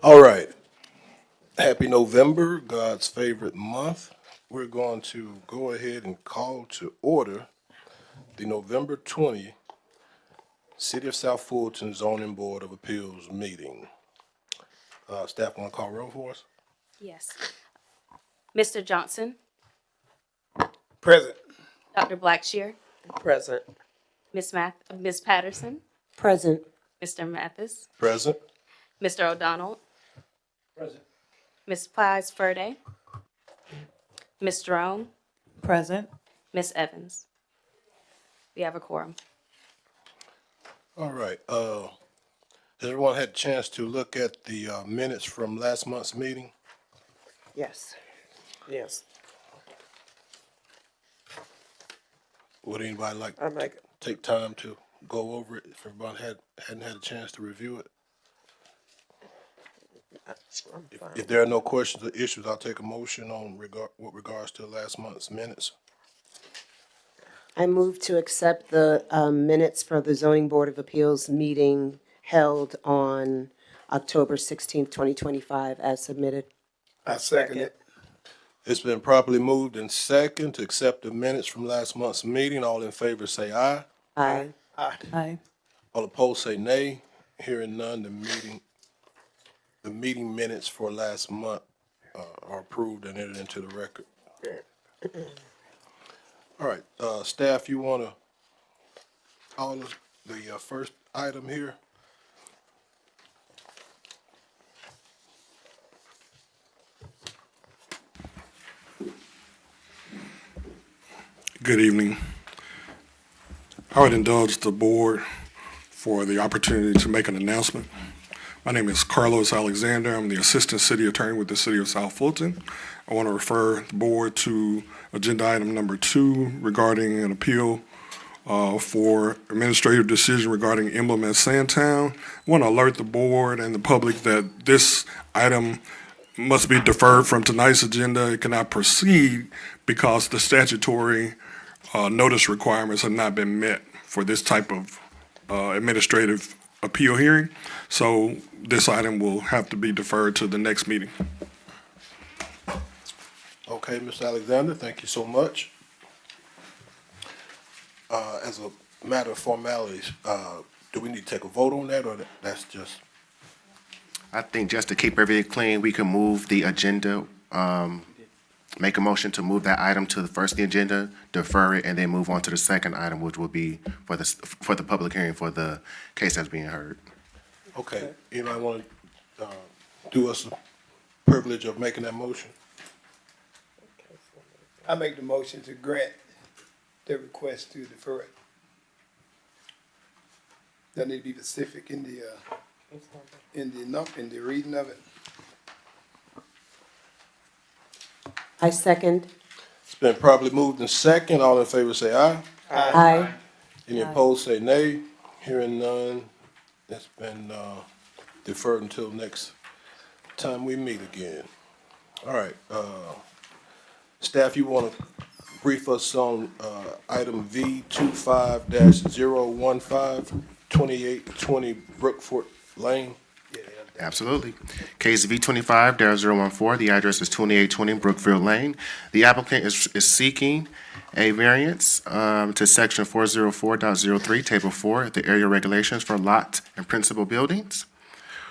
All right. Happy November, God's favorite month. We're going to go ahead and call to order the November 20 City of South Fulton Zoning Board of Appeals meeting. Staff want to call roll for us? Yes. Mr. Johnson, Present. Dr. Blackshear, Present. Ms. Patterson, Present. Mr. Mathis, Present. Mr. O'Donnell, Present. Ms. Plies Ferde, Ms. Jerome, Present. Ms. Evans. We have a quorum. All right. Has everyone had a chance to look at the minutes from last month's meeting? Yes. Yes. Would anybody like I to make it. take time to go over it if everybody hadn't had a chance to review it? I'm fine. If there are no questions or issues, I'll take a motion on with regards to last month's minutes. I move to accept the minutes for the Zoning Board of Appeals meeting held on October 16th, 2025, as submitted. I second it. It's been properly moved and second to accept the minutes from last month's meeting. All in favor say aye. Aye. Aye. All opposed say nay. Hearing none, the meeting minutes for last month are approved and entered into the record. All right, staff, you want to call the first item here? Good evening. I would indulge the board for the opportunity to make an announcement. My name is Carlos Alexander. I'm the Assistant City Attorney with the City of South Fulton. I want to refer the board to agenda item number 2 regarding an appeal for administrative decision regarding Emblem at Sandtown. I want to alert the board and the public that this item must be deferred from tonight's agenda. It cannot proceed because the statutory notice requirements have not been met for this type of administrative appeal hearing. So this item will have to be deferred to the next meeting. Okay, Mr. Alexander, thank you so much. As a matter of formalities, do we need to take a vote on that, or that's just? I think just to keep everything clean, we can move the agenda, make a motion to move that item to the first of the agenda, defer it, and then move on to the second item, which will be for the public hearing for the case that's being heard. Okay, anybody want to do us the privilege of making that motion? I make the motion to grant the request to defer it. That need to be specific in the reading of it. I second. It's been properly moved and second. All in favor say aye. Aye. Any opposed say nay. Hearing none, it's been deferred until next time we meet again. All right, staff, you want to brief us on item V25-015, 2820 Brookford Lane? Absolutely. Case V25-014, the address is 2820 Brookfield Lane. The applicant is seeking a variance to section 404.03, table 4, the area regulations for lot and principal buildings,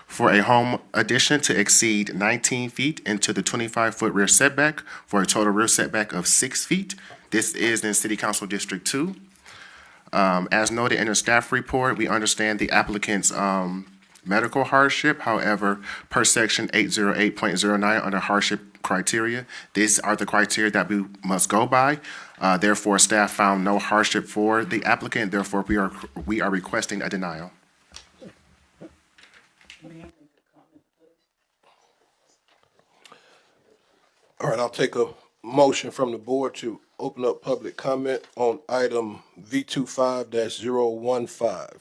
for a home addition to exceed 19 feet into the 25-foot rear setback for a total rear setback of 6 feet. This is in City Council District 2. As noted in the staff report, we understand the applicant's medical hardship. However, per section 808.09 under hardship criteria, these are the criteria that we must go by. Therefore, staff found no hardship for the applicant. Therefore, we are requesting a denial. All right, I'll take a motion from the board to open up public comment on item V25-015.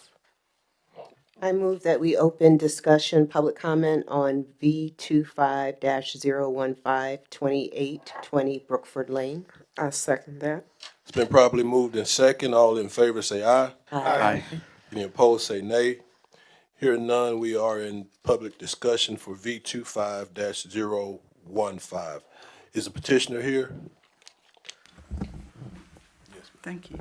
I move that we open discussion, public comment on V25-015, 2820 Brookford Lane. I second that. It's been properly moved and second. All in favor say aye. Aye. Any opposed say nay. Hearing none, we are in public discussion for V 25-015. Is the petitioner here? Thank you.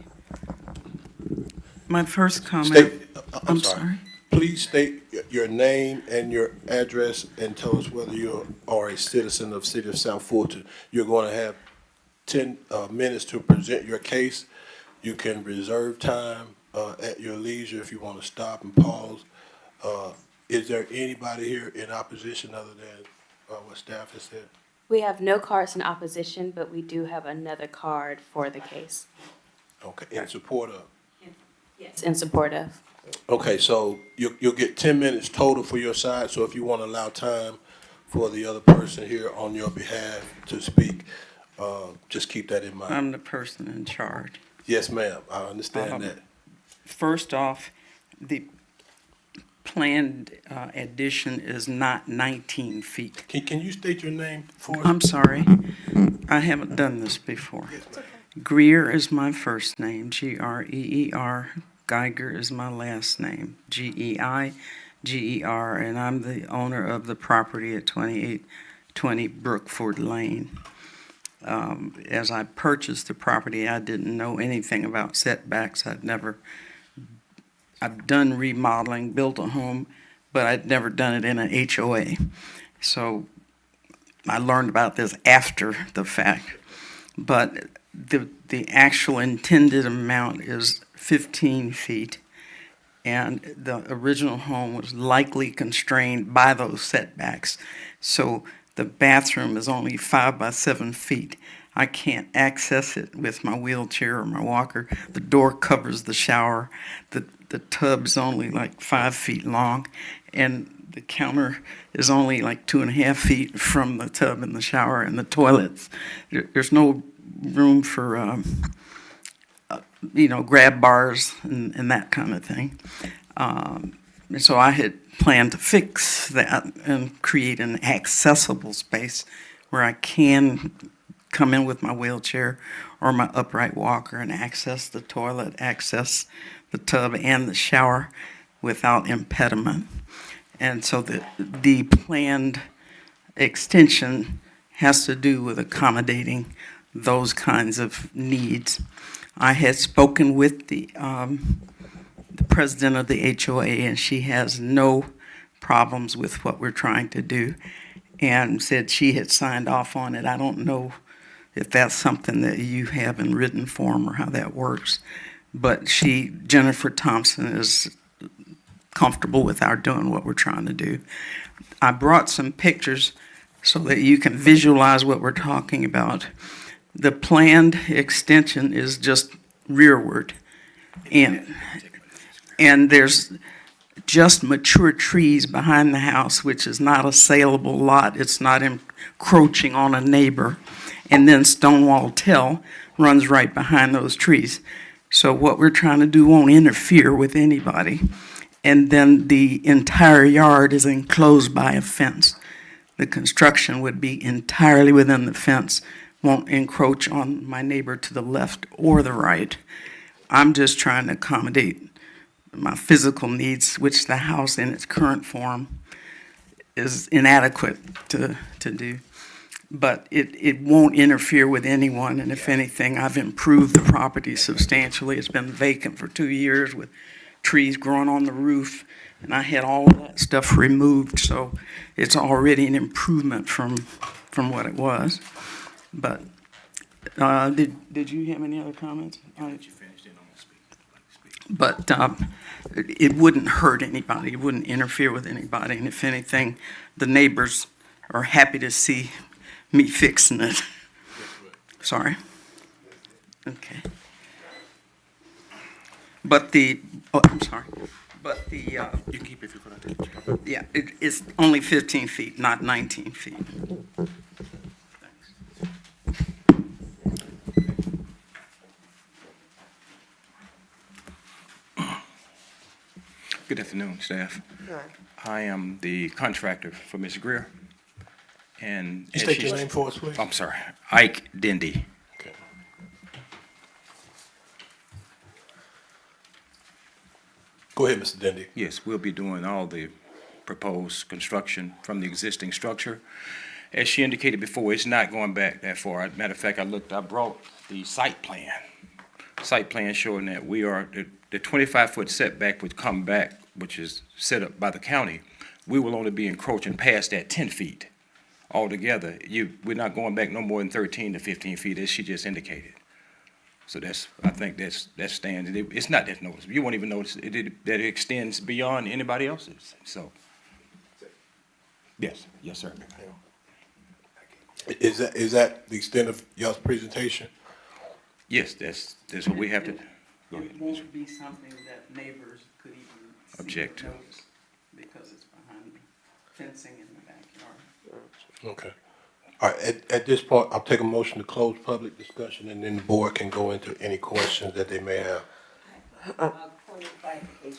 My first comment, State, I'm sorry. Please state your name and your address and tell us whether you are a citizen of City of South Fulton. You're going to have 10 minutes to present your case. You can reserve time at your leisure if you want to stop and pause. Is there anybody here in opposition other than what staff has said? We have no cards in opposition, but we do have another card for the case. Okay, in support of? Yes. In support of. Okay, so you'll get 10 minutes total for your side, so if you want to allow time for the other person here on your behalf to speak, just keep that in mind. I'm the person in charge. Yes, ma'am, I understand that. First off, the planned addition is not 19 feet. Can you state your name for us? I'm sorry, I haven't done this before. Greer is my first name, Greer. Geiger is my last name, Geiger, and I'm the owner of the property at 2820 Brookford Lane. As I purchased the property, I didn't know anything about setbacks. I've done remodeling, built a home, but I'd never done it in an HOA. So I learned about this after the fact. But the actual intended amount is 15 feet. And the original home was likely constrained by those setbacks. So the bathroom is only 5 by 7 feet. I can't access it with my wheelchair or my walker. The door covers the shower. The tub's only like 5 feet long, and the counter is only like 2.5 feet from the tub and the shower and the toilets. There's no room for, grab bars and that kind of thing. So I had planned to fix that and create an accessible space where I can come in with my wheelchair or my upright walker and access the toilet, access the tub and the shower without impediment. And so the planned extension has to do with accommodating those kinds of needs. I had spoken with the president of the HOA, and she has no problems with what we're trying to do, and said she had signed off on it. I don't know if that's something that you have in written form or how that works, but Jennifer Thompson, is comfortable with our doing what we're trying to do. I brought some pictures so that you can visualize what we're talking about. The planned extension is just rearward, and there's just mature trees behind the house, which is not a saleable lot. It's not encroaching on a neighbor. And then Stonewall Tell runs right behind those trees. So what we're trying to do won't interfere with anybody. And then the entire yard is enclosed by a fence. The construction would be entirely within the fence, won't encroach on my neighbor to the left or the right. I'm just trying to accommodate my physical needs, which the house in its current form is inadequate to do. But it won't interfere with anyone, and if anything, I've improved the property substantially. It's been vacant for 2 years with trees growing on the roof, and I had all of that stuff removed, so it's already an improvement from what it was. But did you have any other comments? But it wouldn't hurt anybody. It wouldn't interfere with anybody. And if anything, the neighbors are happy to see me fixing it. Sorry. Okay. But I'm sorry. But You can keep it if you put it. yeah, it's only 15 feet, not 19 feet. Good afternoon, staff. I am the contractor for Ms. Greer. And State your name for us, please. I'm sorry, Ike Dendy. Okay. Go ahead, Mr. Dendy. Yes, we'll be doing all the proposed construction from the existing structure. As she indicated before, it's not going back that far. Matter of fact, I brought the site plan. Site plan showing that the 25-foot setback would come back, which is set up by the county. We will only be encroaching past that 10 feet altogether. We're not going back no more than 13 to 15 feet, as she just indicated. So I think that stands. It's not that noticeable. You won't even notice that it extends beyond anybody else's, so. Yes, sir. Is that the extent of y'all's presentation? Yes, that's what we have to, go ahead. It won't be something that neighbors could even see Object to. or notice because it's behind fencing in the backyard. Okay. All right, at this point, I'll take a motion to close public discussion, and then the board can go into any questions that they may have. Point of clarification.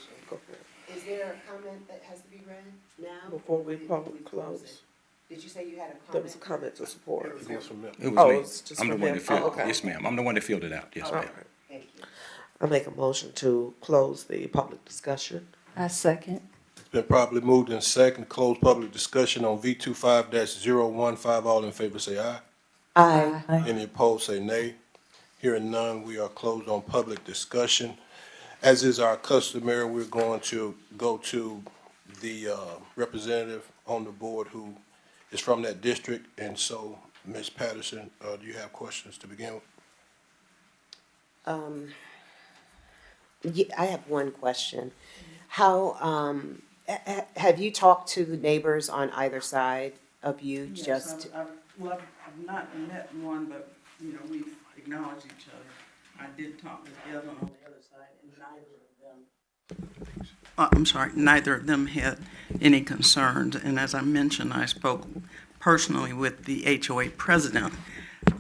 Is there a comment that has to be read now? Before we or did public close close. it? Did you say you had a comment? There was a comment to support. It was from them. It Oh, was me. it's just I'm the for one him. that filled, Oh, okay. yes, ma'am. I'm the one that filled it out. Yes, All ma'am. right. Thank you. I make a motion to close the public discussion. I second. It's been properly moved in second, to close public discussion on V25-015. All in favor say aye. Aye. Any opposed, say nay. Hearing none, we are closed on public discussion. As is our customary, we're going to go to the representative on the board who is from that district. And so, Ms. Patterson, do you have questions to begin with? Yeah, I have one question. How, have you talked to the neighbors on either side of you? Just, I've not met one, but, we've acknowledged each other. I did talk with Evan on the other side, and neither of them had any concerns. And as I mentioned, I spoke personally with the HOA president,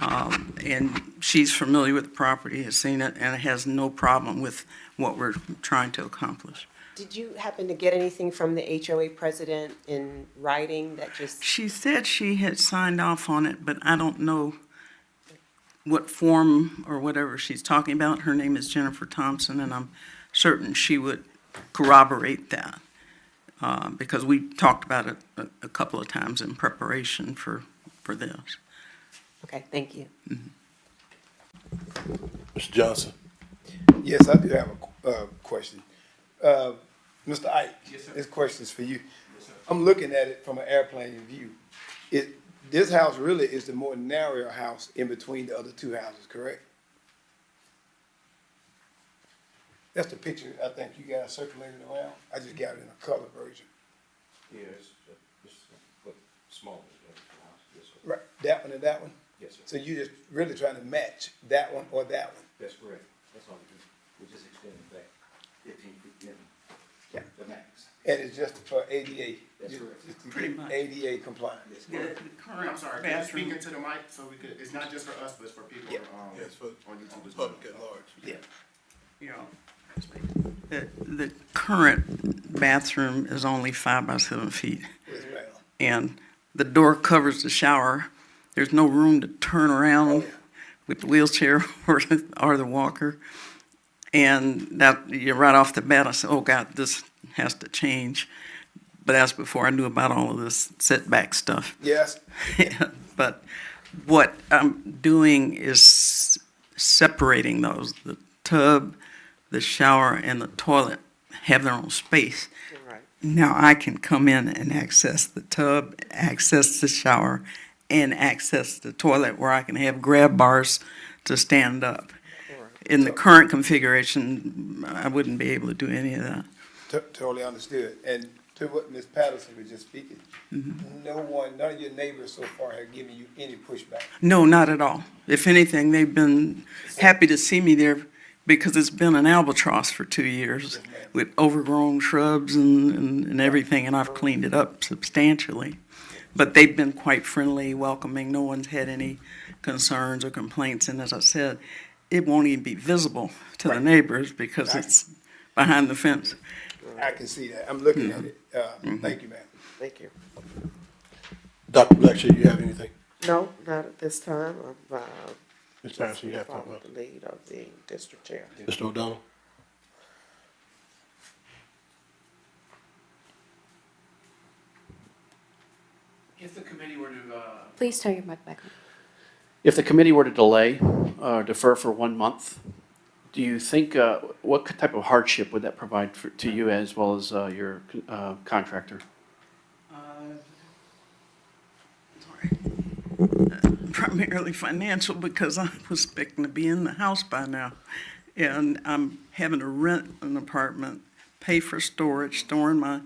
and she's familiar with the property, has seen it, and has no problem with what we're trying to accomplish. did you happen to get anything from the HOA president in writing that just, She said she had signed off on it, but I don't know what form or whatever she's talking about. Her name is Jennifer Thompson, and I'm certain she would corroborate that, because we talked about it a couple of times in preparation for this. okay, thank you. Mr. Johnson? Yes, I do have a question. Mr. Ike, this question's for you. I'm looking at it from an airplane view. This house really is the more narrow house in between the other two houses, correct? That's the picture I think you guys circulated around. I just got it in a color version. Yeah, it's small. Right, that one and that one? Yes, sir. So you just really trying to match that one or that one? That's correct. That's all we do. We just extend it back 15 feet in, Yeah. the max. And it's just for ADA? That's correct. Just to Pretty get much. ADA compliant? I'm sorry, can you speak into the mic so we could, it's not just for us, but it's for people, Yeah. Yes, for on YouTube as well. public at large. Yeah. The current bathroom is only 5 by 7 feet, Yes, ma'am. and the door covers the shower. There's no room to turn around with the wheelchair or the walker. And that, you're right off the bat, I said, oh God, this has to change. But that's before I knew about all of this setback stuff. Yes, But what I'm doing is separating those. The tub, the shower, and the toilet have their own space. Right. Now I can come in and access the tub, access the shower, and access the toilet where I can have grab bars to stand up. In the current configuration, I wouldn't be able to do any of that. totally understood. And to what Ms. Patterson was just speaking, none of your neighbors so far have given you any pushback. No, not at all. If anything, they've been happy to see me there because it's been an albatross for 2 years with overgrown shrubs and everything, and I've cleaned it up substantially. But they've been quite friendly, welcoming. No one's had any concerns or complaints. And as I said, it won't even be visible to the neighbors because it's behind the fence. I can see that. I'm looking at it. Thank you, ma'am. Thank you. Dr. Blackshear, you have anything? No, not at this time. Ms. Patterson, you have Follow something? the lead of the district chair. Mr. O'Donnell? If the committee were to, Please turn your mic back on. if the committee were to delay or defer for 1 month, do you think, what type of hardship would that provide to you as well as your contractor? Primarily financial, because I was expecting to be in the house by now. And I'm having to rent an apartment, pay for storage, storing my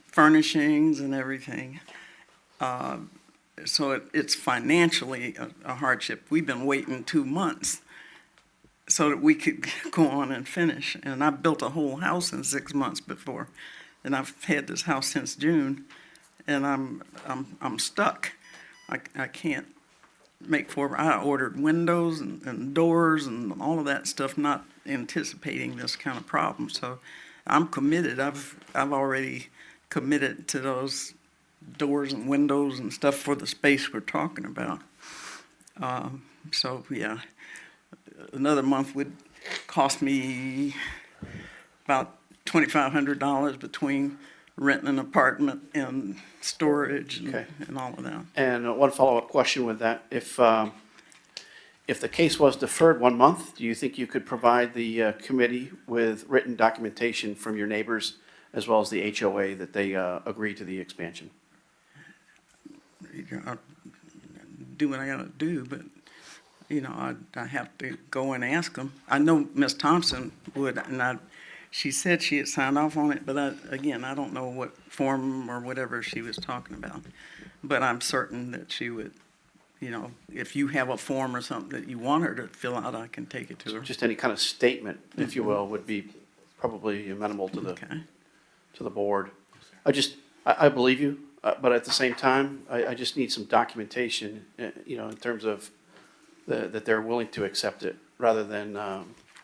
furnishings and everything. So it's financially a hardship. We've been waiting 2 months so that we could go on and finish. And I built a whole house in 6 months before. And I've had this house since June, and I'm stuck. I can't make forward. I ordered windows and doors and all of that stuff, not anticipating this kind of problem. So I'm committed. I've already committed to those doors and windows and stuff for the space we're talking about. So yeah, another month would cost me about $2,500 between renting an apartment and storage Okay. and all of that. And one follow-up question with that, if the case was deferred 1 month, do you think you could provide the committee with written documentation from your neighbors as well as the HOA that they agree to the expansion? I'll do what I gotta do, but, I have to go and ask them. I know Ms. Thompson would, and she said she had signed off on it, but I don't know what form or whatever she was talking about. But I'm certain that she would, if you have a form or something that you want her to fill out, I can take it to her. Just any kind of statement, if you will, would be probably amenable to Okay. the board. I believe you, but at the same time, I just need some documentation, in terms of that they're willing to accept it, rather than,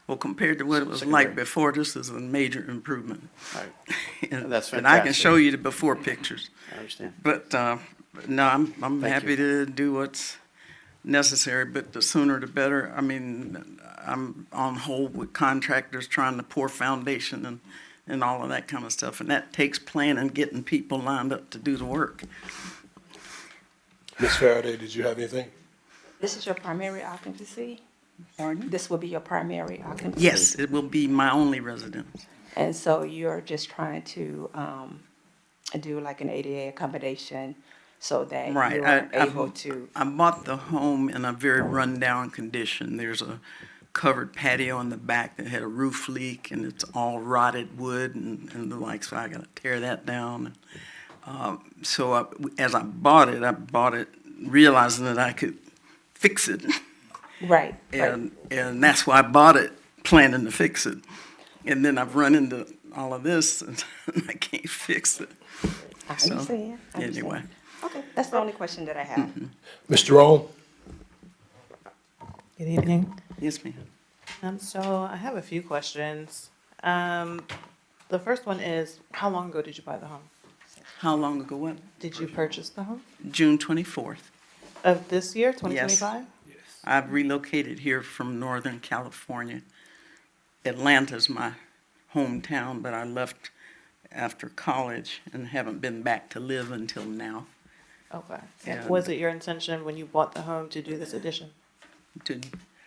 Well, compared to what it was Secondary. like before, this is a major improvement. right, And That's and I can fantastic. show you the before pictures. I understand. But, no, I'm Thank happy you. to do what's necessary, but the sooner the better. I mean, I'm on hold with contractors trying to pour foundation and all of that kind of stuff, and that takes planning, getting people lined up to do the work. Ms. Faraday, did you have anything? This is your primary occupancy? Pardon? This will be your primary occupancy? Yes, it will be my only residence. And so you're just trying to do like an ADA accommodation so that Right. you're able to, I bought the home in a very rundown condition. There's a covered patio in the back that had a roof leak, and it's all rotted wood and the like, so I gotta tear that down. As I bought it realizing that I could fix it. right, right. And that's why I bought it, planning to fix it. And then I've run into all of this, and I can't fix it. I So, understand. I understand. anyway. Okay, that's the only question that I have. Mr. Rowan? Good evening. Yes, ma'am. So I have a few questions. The first one is, how long ago did you buy the home? How long ago, what? Did you purchase the home? June 24th. Of this year, Yes. 2025? I've relocated here from Northern California. Atlanta's my hometown, but I left after college and haven't been back to live until now. Okay. And- Was it your intention when you bought the home to do this addition? To-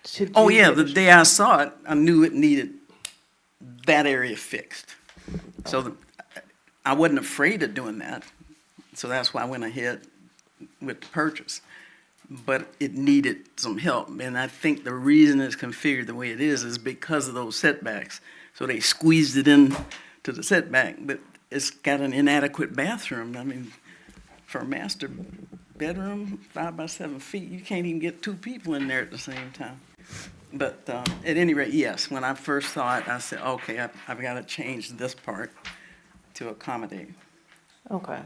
To Oh, do yeah, the addition? day I saw it, I knew it needed that area fixed. So I wasn't afraid of doing that, so that's why I went ahead with the purchase. But it needed some help, and I think the reason it's configured the way it is because of those setbacks. So they squeezed it in to the setback, but it's got an inadequate bathroom. I mean, for a master bedroom, 5 by 7 feet, you can't even get 2 people in there at the same time. But at any rate, yes, when I first saw it, I said, okay, I've got to change this part to accommodate. Okay.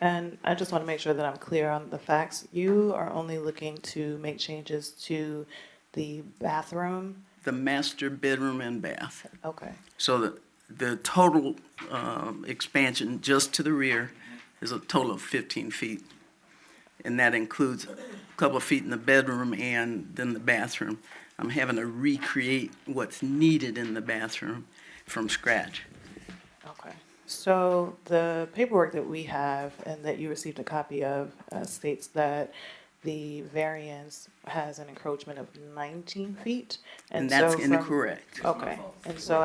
And I just want to make sure that I'm clear on the facts. You are only looking to make changes to the bathroom? The master bedroom and bath. Okay. So the total expansion just to the rear is a total of 15 feet. And that includes a couple of feet in the bedroom and then the bathroom. I'm having to recreate what's needed in the bathroom from scratch. Okay. So the paperwork that we have and that you received a copy of states that the variance has an encroachment of 19 feet. And that's so from- incorrect. Okay, and so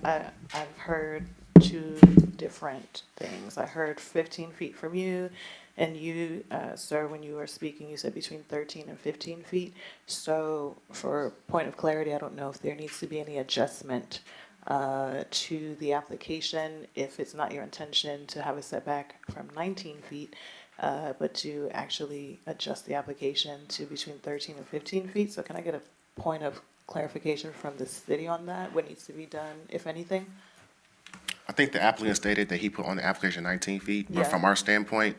I've heard two different things. I heard 15 feet from you, and you, sir, when you were speaking, you said between 13 and 15 feet. So for point of clarity, I don't know if there needs to be any adjustment to the application, if it's not your intention to have a setback from 19 feet, but to actually adjust the application to between 13 and 15 feet. So can I get a point of clarification from the city on that? What needs to be done, if anything? I think the applicant stated that he put on the application 19 feet, but Yeah. from our standpoint,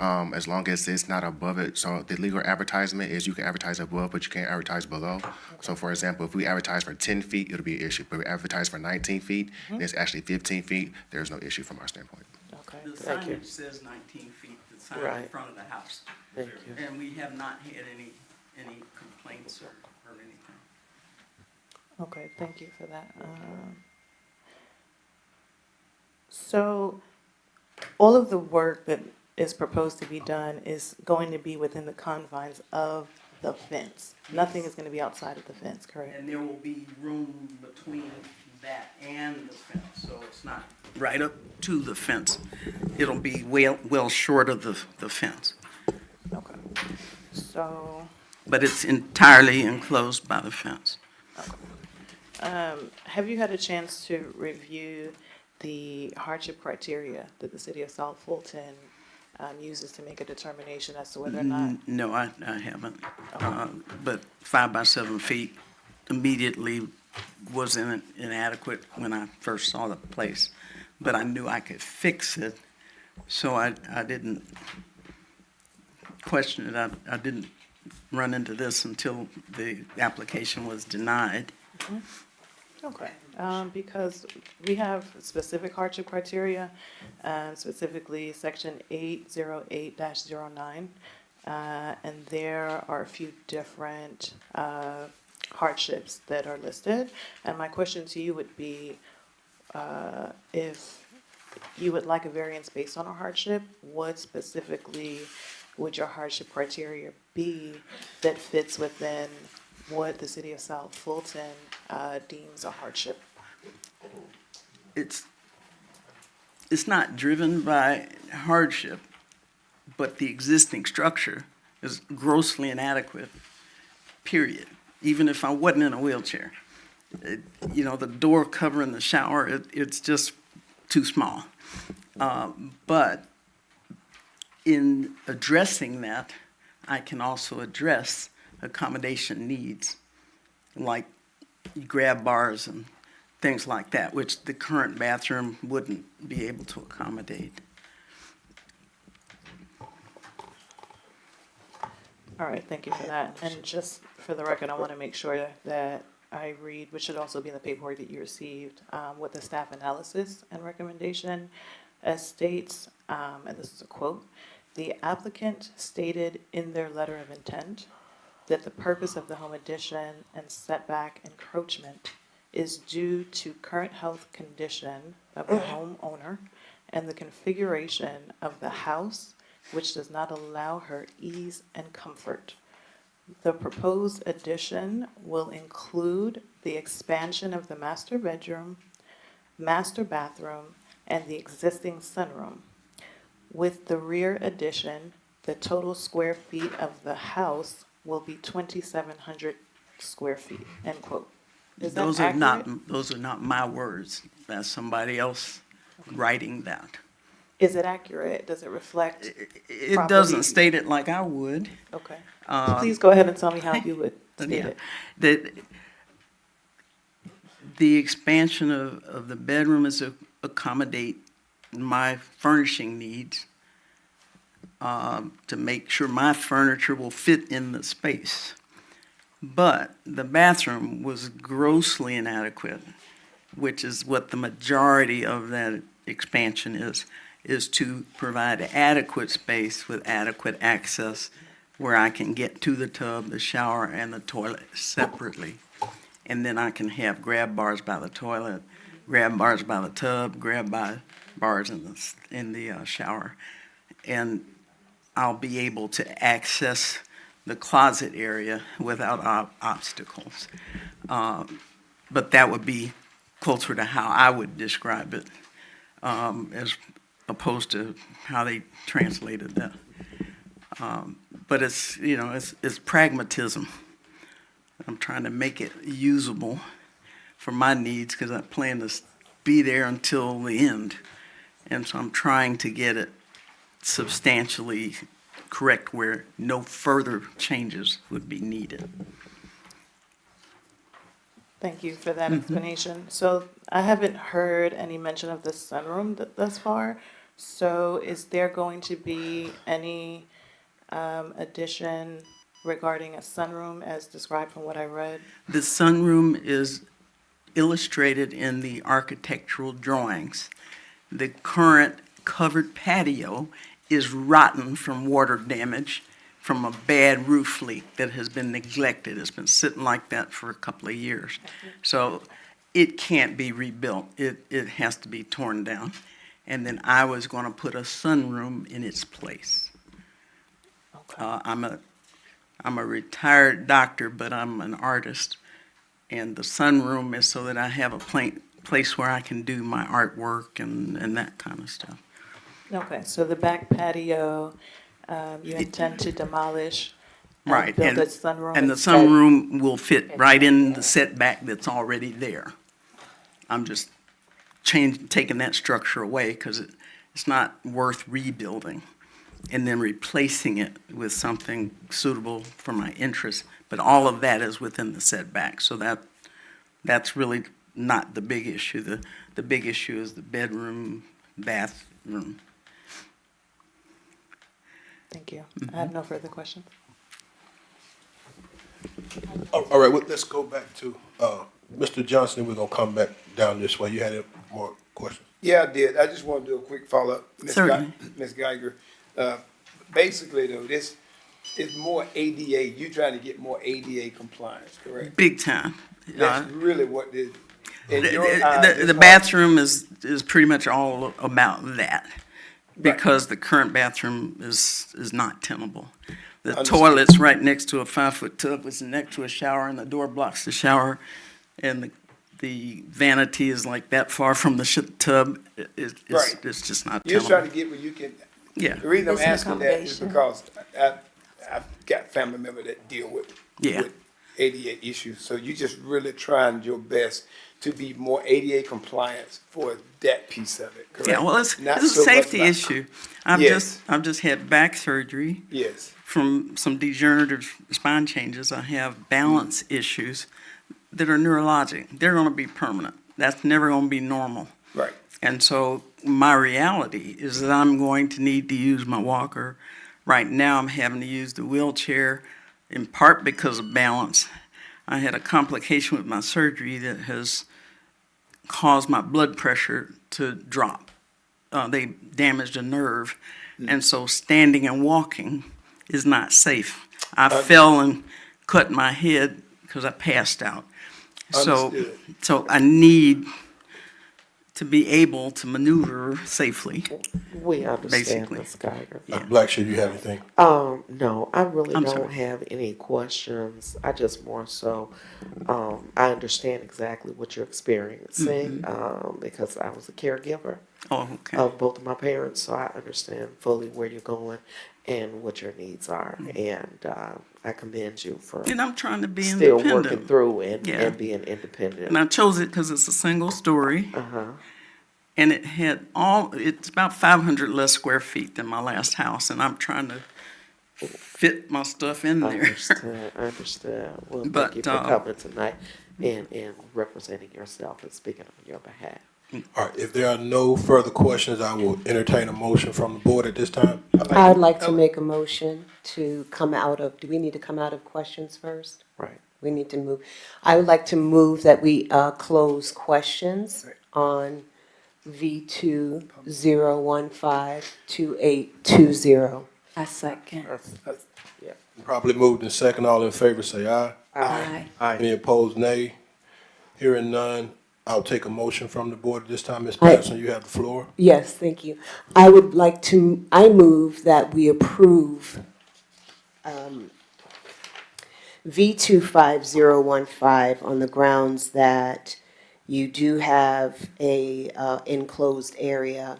as long as it's not above it, so the legal advertisement is you can advertise above, but you can't advertise below. So for example, if we advertise for 10 feet, it'll be an issue, but we advertise for 19 feet, and it's actually 15 feet, there's no issue from our standpoint. Okay, The thank you. signage says 19 feet, the sign in Right. front of the house. Thank you. And we have not had any complaints or anything. Okay, thank you for that. So all of the work that is proposed to be done is going to be within the confines of the fence. Nothing is going to be outside of the fence, correct? And there will be room between that and the fence, so it's not right up to the fence. It'll be well short of the fence, Okay. So, but it's entirely enclosed by the fence. have you had a chance to review the hardship criteria that the city of South Fulton uses to make a determination as to whether or not? No, I haven't. But 5 by 7 feet immediately was inadequate when I first saw the place. But I knew I could fix it, so I didn't question it. I didn't run into this until the application was denied. Okay, because we have specific hardship criteria, specifically section 808-09, and there are a few different hardships that are listed. And my question to you would be, if you would like a variance based on a hardship, what specifically would your hardship criteria be that fits within what the city of South Fulton deems a hardship? It's not driven by hardship, but the existing structure is grossly inadequate, period. Even if I wasn't in a wheelchair. The door covering the shower, it's just too small. But in addressing that, I can also address accommodation needs, like grab bars and things like that, which the current bathroom wouldn't be able to accommodate. All right, thank you for that. And just for the record, I want to make sure that I read, which should also be in the paperwork that you received, what the staff analysis and recommendation states, and this is a quote, "The applicant stated in their letter of intent that the purpose of the home addition and setback encroachment is due to current health condition of the homeowner and the configuration of the house, which does not allow her ease and comfort. The proposed addition will include the expansion of the master bedroom, master bathroom, and the existing sunroom. With the rear addition, the total square feet of the house will be 2,700 square feet," end quote. Is that Those are accurate? those are not my words. That's somebody else writing that. Is it accurate? Does it reflect? It properly? doesn't state it like I would. Okay. Please go ahead and tell me how you would state Yeah. it. The expansion of the bedroom is to accommodate my furnishing needs, to make sure my furniture will fit in the space. But the bathroom was grossly inadequate, which is what the majority of that expansion is to provide adequate space with adequate access where I can get to the tub, the shower, and the toilet separately. And then I can have grab bars by the toilet grab bars by the tub, grab by bars in the shower. And I'll be able to access the closet area without obstacles. But that would be closer to how I would describe it, as opposed to how they translated that. But it's, you know, it's pragmatism. I'm trying to make it usable for my needs because I plan to be there until the end. And so I'm trying to get it substantially correct where no further changes would be needed. Thank you for that explanation. So I haven't heard any mention of the sunroom thus far. So is there going to be any addition regarding a sunroom as described from what I read? The sunroom is illustrated in the architectural drawings. The current covered patio is rotten from water damage from a bad roof leak that has been neglected. It's been sitting like that for a couple of years. So it can't be rebuilt. It has to be torn down. And then I was going to put a sunroom in its place. I'm a retired doctor, but I'm an artist. And the sunroom is so that I have a place where I can do my artwork and that kind of stuff. Okay, so the back patio, you intend to demolish Right, and build a sunroom? and the instead? sunroom will fit right in the setback that's already there. I'm just taking that structure away because it's not worth rebuilding and then replacing it with something suitable for my interest. But all of that is within the setback, so that's really not the big issue. The big issue is the bedroom, bathroom. Thank you. I have no further questions. All right, well, let's go back to, Mr. Johnson, we're gonna come back down this way. You had more questions? Yeah, I did. I just want to do a quick follow-up. Certainly. Ms. Geiger, basically though, this is more ADA, you trying to get more ADA compliance, correct? Big time. That's really what this, in your eyes, The bathroom is pretty much all about that, because the current bathroom is not tenable. The Understood. toilet's right next to a 5-foot tub, it's next to a shower, and the door blocks the shower, and the vanity is like that far from the tub. Right. It's just not You're tenable. trying to get where you can, Yeah, the reason I'm It's an asking that is accommodation. because I've got family members that deal with Yeah. ADA issues, so you just really trying your best to be more ADA compliant for that piece of it, correct? yeah, well, it's Not a so much safety about- issue. I've Yes. just had back surgery Yes, from some degenerative spine changes. I have balance issues that are neurologic. They're going to be permanent. That's never going to be normal. right. And so my reality is that I'm going to need to use my walker. Right now, I'm having to use the wheelchair in part because of balance. I had a complication with my surgery that has caused my blood pressure to drop. They damaged a nerve, and so standing and walking is not safe. I fell and cut my head because I passed out. Understood. So I need to be able to maneuver safely. We understand, Basically. Ms. Geiger. Black Sheep, you have anything? No, I really I'm don't sorry. have any questions. I just more so, I understand exactly what you're experiencing, because I was a caregiver Oh, okay. of both of my parents, so I understand fully where you're going and what your needs are. And I commend you for And I'm trying to be still working independent. through and, Yeah. and being independent. And I chose it because it's a single story. Uh-huh. And it's about 500 less square feet than my last house, and I'm trying to fit my stuff in I there. understand, I understand. Well, But, thank you for coming tonight and representing yourself and speaking on your behalf. All right, if there are no further questions, I will entertain a motion from the board at this time. I would like to make a motion to come out of, do we need to come out of questions first? Right. We need to move. I would like to move that we close questions on V20152820. I second. Yeah. Properly moved and second, all in favor say aye. Aye. Any opposed, nay? Hearing none, I'll take a motion from the board at this time. Ms. I- Patterson, you have the floor. Yes, thank you. I move that we approve V25015 on the grounds that you do have a enclosed area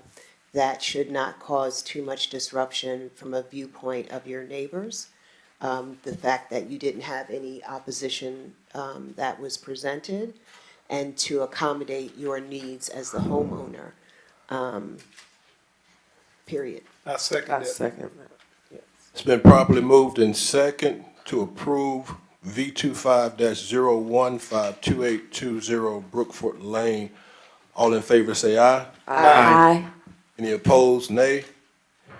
that should not cause too much disruption from a viewpoint of your neighbors. The fact that you didn't have any opposition that was presented, and to accommodate your needs as the homeowner, period. I second I that. second that. Yes. It's been properly moved in second to approve V25-01522820 Brookford Lane. All in favor say aye. Aye. Any opposed, nay?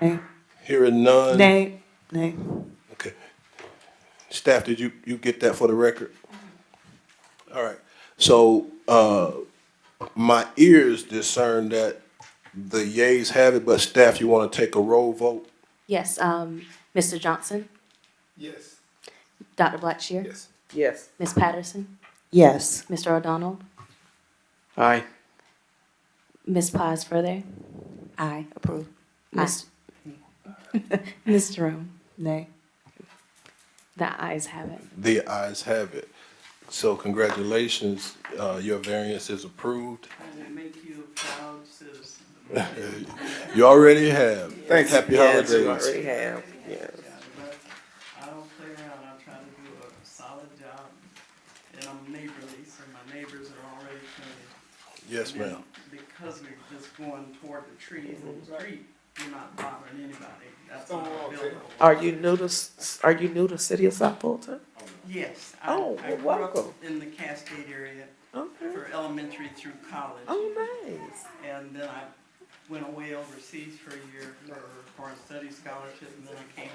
Nay. Hearing none. Nay. Nay. Okay. Staff, did you get that for the record? All right. So, my ears discern that the yeas have it, but staff, you want to take a roll vote? Yes, Mr. Johnson, Yes. Dr. Blackshear, Yes. Yes. Ms. Patterson, Yes. Mr. O'Donnell, Aye. Ms. Paz further, Aye. Approve. Ms. Ms. Jerome. Nay. The ayes have it. The ayes have it. So congratulations, your variance is approved. And it make you a proud citizen. You already have. Thanks. Happy Yes, we holidays. already have, yes. I don't play around, I try to do a solid job, and I'm neighborly, so my neighbors are already friendly. Yes, And then ma'am. because we're just going toward the trees and the street, you're not bothering anybody. That's not buildable. Are you new to City of South Fulton? Yes, Oh, I well, grew up welcome. in the Cascade area Okay. for elementary through college. Oh, nice. And then I went away overseas for a year for a foreign studies scholarship, and then I came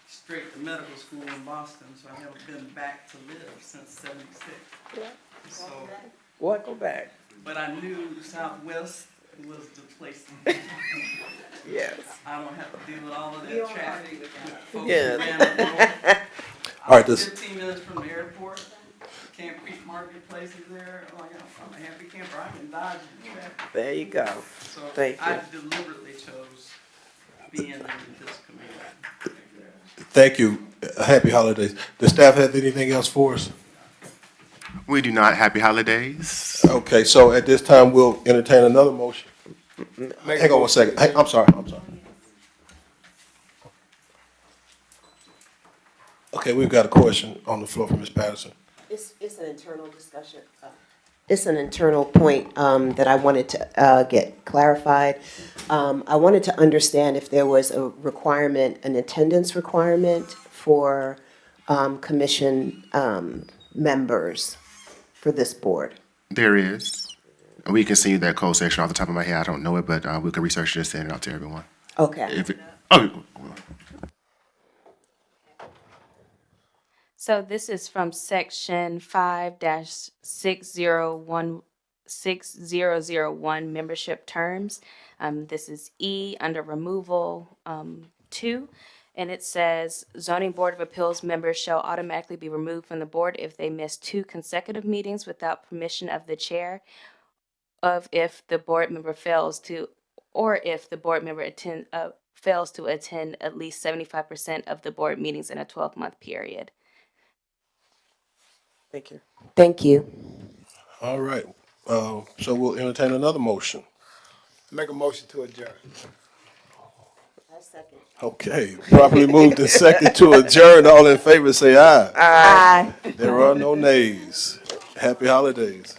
straight to medical school in Boston, so I haven't been back to live since '76. So, Welcome back. but I knew Southwest was the place to be. Yes. I don't have to deal with all of that traffic with folks Yes. who ran up the road. All right, I'm this- 15 minutes from the airport. Camp Creek Marketplace is there. Like, I'm a happy camper. I can dodge the traffic. There you go. So Thank you. I deliberately chose being in this community. Thank you. Happy holidays. Does staff have anything else for us? We do not. Happy holidays. Okay, so at this time, we'll entertain another motion. Make a Hang on one motion. second. Hey, I'm sorry. Okay, we've got a question on the floor from Ms. Patterson. It's an internal discussion. It's an internal point that I wanted to get clarified. I wanted to understand if there was a requirement, an attendance requirement for commission members for this board. There is. We can send you that code section off the top of my head. I don't know it, but we can research it and send it out to everyone. Okay. If it, oh, So this is from section 5-6001 membership terms. This is E under removal 2. And it says zoning board of appeals members shall automatically be removed from the board if they miss 2 consecutive meetings without permission of the chair, if the board member fails to attend at least 75% of the board meetings in a 12-month period. Thank you. Thank you. All right, so we'll entertain another motion. Make a motion to adjourn. Okay, properly moved and second to adjourn. All in favor, say aye. Aye. There are no nays. Happy holidays.